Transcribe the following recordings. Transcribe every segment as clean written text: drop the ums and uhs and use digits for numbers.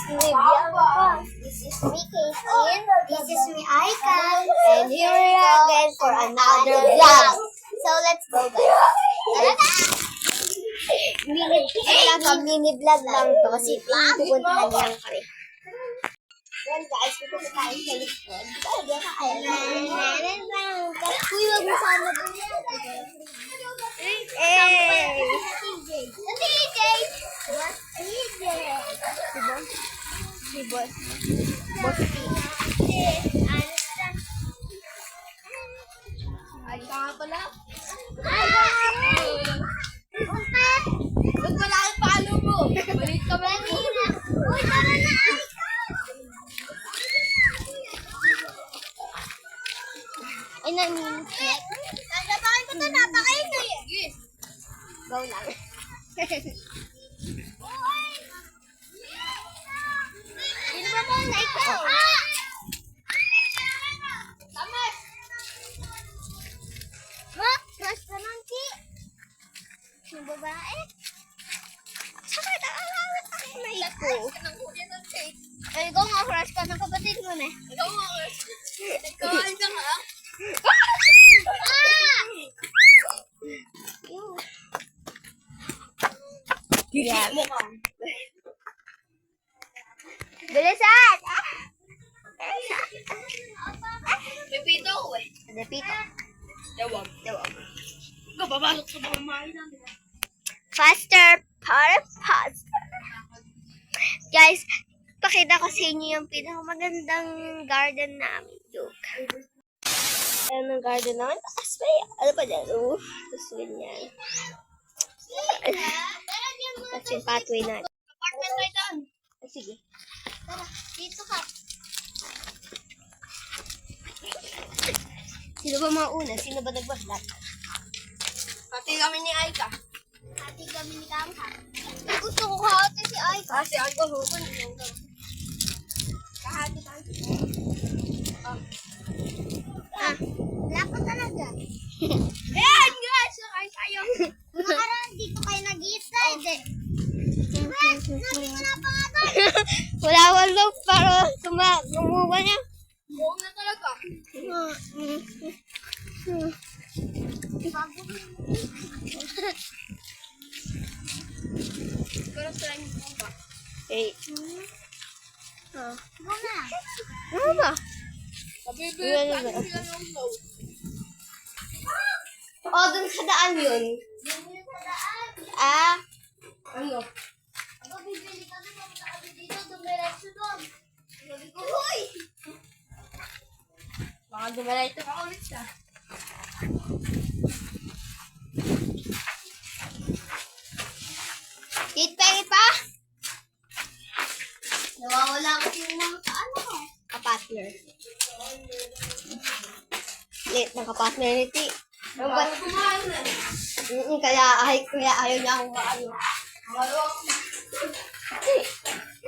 This is me, Caitlin. This is me, Aika. And here we are again for another vlog. So let's go, guys. Mini vlog lang to kasi pupuntahan lang kami. Well guys, pupunta tayo sa likod. Uy, wag mo sana doon yan. Si Boss. Boss P. Ay, ka pala. Ba't wala ang palo mo? Malit ka ba? Uy, tara na! Ay, naninit. Nasabakin ko ito, napakain na yun. Sige. Go lang. Sino ba muna ikaw? Tama. Ha? Crush ka ng ki? Yung babae? Saka nakakawit ako na iko. Nang huli ng cake. Ay, ikaw nga crush ka ng kapatid mo na. Ikaw nga. Ikaw ka nga. Yeah. Mo ka. Bilisan! Pipito ko eh. Dapito. Dawag. Ikaw, papasok sa mga mahal namin. Faster, faster. Guys, pakita ko sa inyo yung pinakamagandang garden namin. Joke. Ayan ang garden namin. Taas ba yan? Ano pa dyan? Tapos ganyan. Tapos yung pathway natin. Apartment tayo doon. Ay, sige. Tara, dito ka. Sino ba mauna? Sino ba nagbaslat? Pati kami ni Aika. Ate kami ni Kamha. Gusto ko kahati si Aika. Kasi Aika hukon. Kahati tayo. Wala pa talaga. Ayan guys! Sakay tayo. Nakaraan dito kayo nag-iisa. Hindi. Natin na pa nga doon. Wala lang para lumuwa niya. Buong na talaga. Pero slime mo ba? Eh. Muna. Ano ba? Kabibig ka na sila ng low. O, dun sa daan yun. Ah. Ano? Ako, bibili kami. Pumunta kami dito. Dumiretso doon. Sabi ko, huy! Baka dumalayto ka ulit siya. Pengit pa? Nawawala kasi yung mga ano ko. Kapatner. Late ng kapatner ni Ti. Ano ba? Kumain na. Kaya ayaw niya akong maano.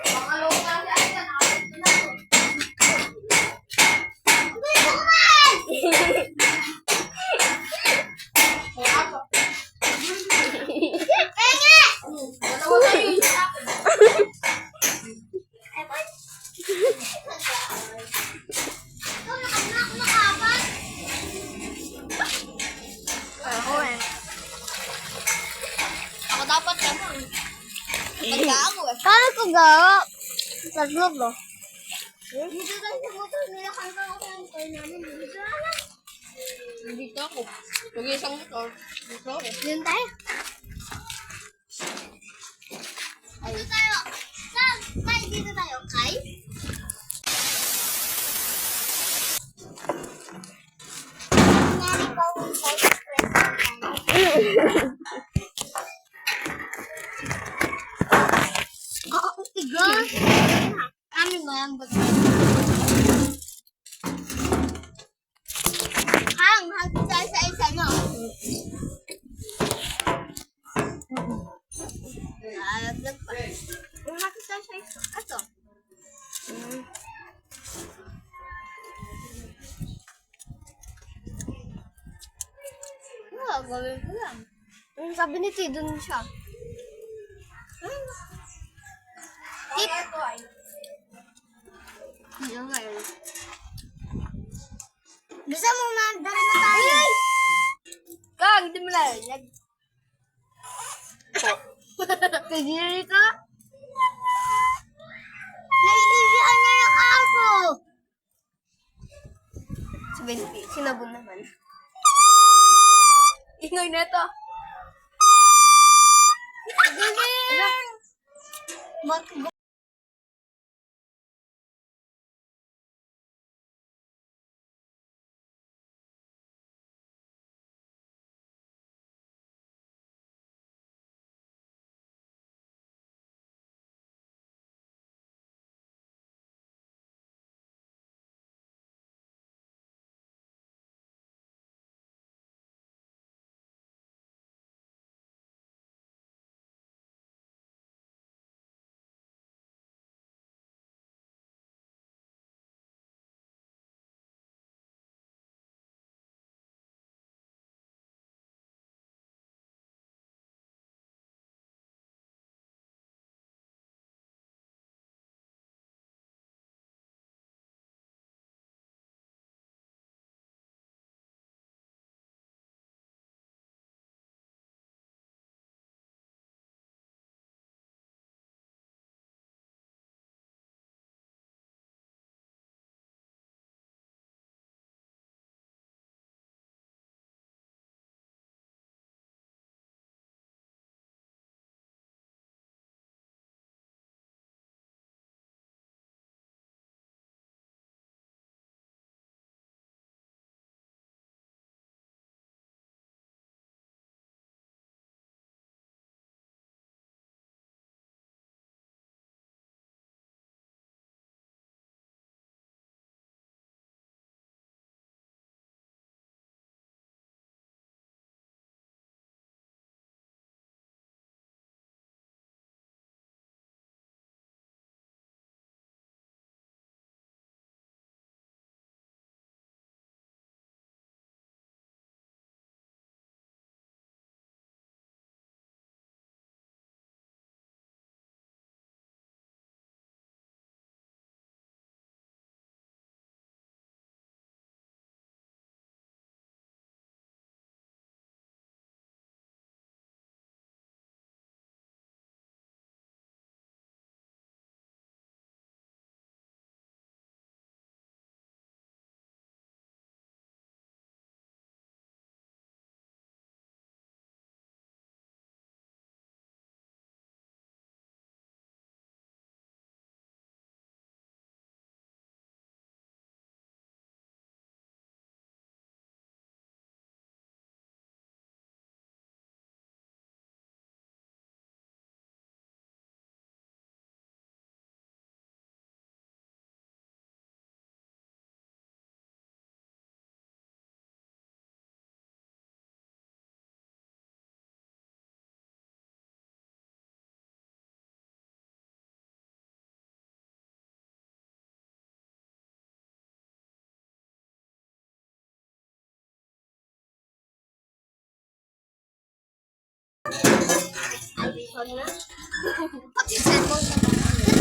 Pangalaw ka si Aika. Nakakita na ako. Dalawa tayo yung sa akin. Ako eh. Ako dapat naman. Tanda ako eh. Kala ko ga. Tatlo ba? Dito tayo sa motor nila. Kala ko yung motor namin. Dito na lang. Dito ako. Mag-isang motor. Dito ako. Yun tayo. Dito tayo. Saan? Kay, dito tayo. Kay? Nangyari pa yung first Oo, tigas. Amin mo yan. Hang, hagod tayo sa isa, no? Nalaglag pa. Hagod tayo sa isa. Ato. Gawin ko lang. Sabi ni T, dun siya. Tip. Ano ngayon? Gusto mo dali na tayo. Kang, hindi mo narinig. Kagiri ka? Naililihan niya yung aso. Sinabon naman. Ingay na to.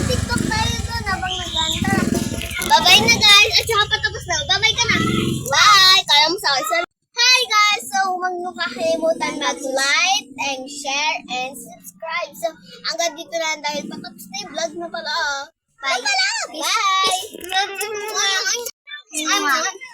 TikTok tayo doon habang naganda. Bye-bye na guys. At saka patapos na. Bye-bye ka na. Bye! Kala mo sa akin. Hi guys! So, huwag nyo kakalimutan mag-like and share and subscribe. So, hanggang dito lang dahil patapos na yung vlog na pala. Bye! Bye! Bye!